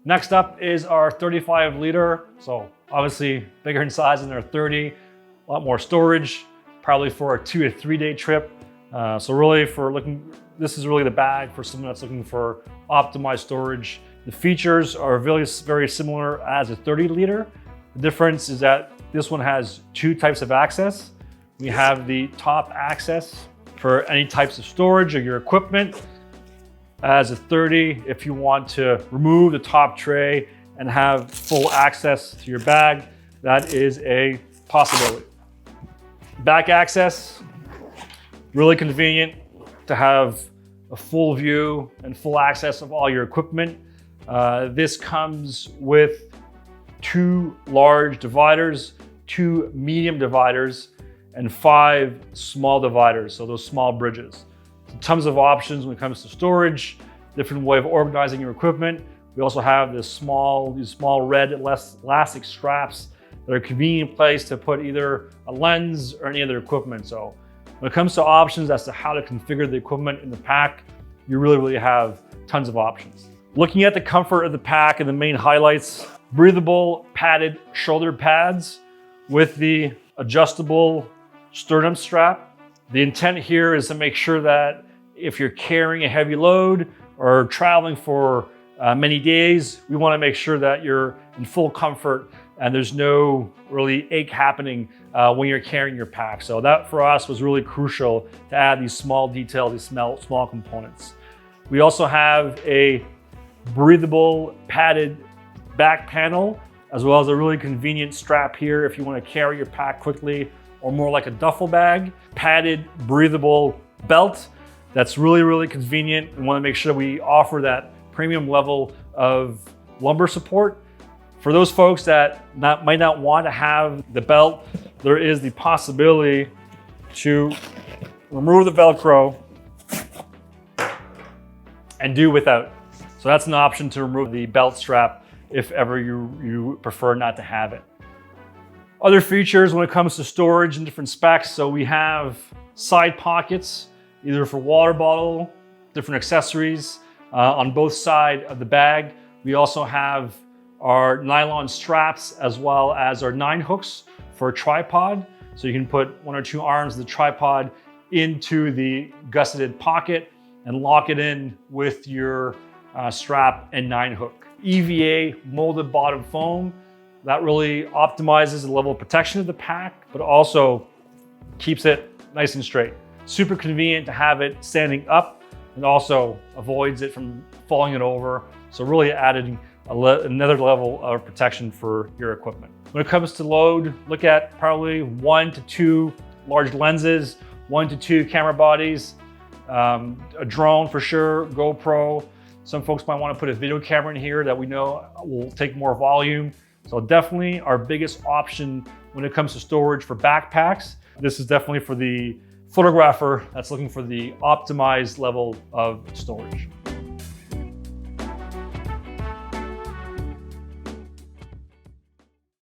Next up is our 35 liter. So obviously bigger in size than our 30, a lot more storage, probably for a 2 to 3 day trip. So really this is really the bag for someone that's looking for optimized storage. The features are very similar as a 30 liter. The difference is that this one has 2 types of access. We have the top access for any types of storage of your equipment. As a 30, if you want to remove the top tray and have full access to your bag, that is a possibility. Back access, really convenient to have a full view and full access of all your equipment. This comes with 2 large dividers, 2 medium dividers, and 5 small dividers, so those small bridges. Tons of options when it comes to storage, different way of organizing your equipment. We also have these small red elastic straps that are a convenient place to put either a lens or any other equipment. So when it comes to options as to how to configure the equipment in the pack, you really have tons of options. Looking at the comfort of the pack and the main highlights, breathable padded shoulder pads with the adjustable sternum strap. The intent here is to make sure that if you're carrying a heavy load or traveling for many days, we want to make sure that you're in full comfort and there's no really ache happening when you're carrying your pack. So that for us was really crucial to add these small details, these small components. We also have a breathable padded back panel, as well as a really convenient strap here if you want to carry your pack quickly or more like a duffel bag. Padded breathable belt that's really convenient. We want to make sure we offer that premium level of lumbar support. For those folks that might not want to have the belt, there is the possibility to remove the Velcro and do without. So that's an option to remove the belt strap if ever you prefer not to have it. Other features when it comes to storage and different specs. So we have side pockets, either for water bottle, different accessories on both sides of the bag. We also have our nylon straps as well as our 9 hooks for a tripod. So you can put 1 or 2 arms of the tripod into the gusseted pocket and lock it in with your strap and 9 hook. EVA molded bottom foam. That really optimizes the level of protection of the pack, but also keeps it nice and straight. Super convenient to have it standing up and also avoids it from falling it over. So really adding another level of protection for your equipment. When it comes to load, look at probably 1 to 2 large lenses, 1 to 2 camera bodies, a drone for sure, GoPro. Some folks might want to put a video camera in here that we know will take more volume. So definitely our biggest option when it comes to storage for backpacks. This is definitely for the photographer that's looking for the optimized level of storage.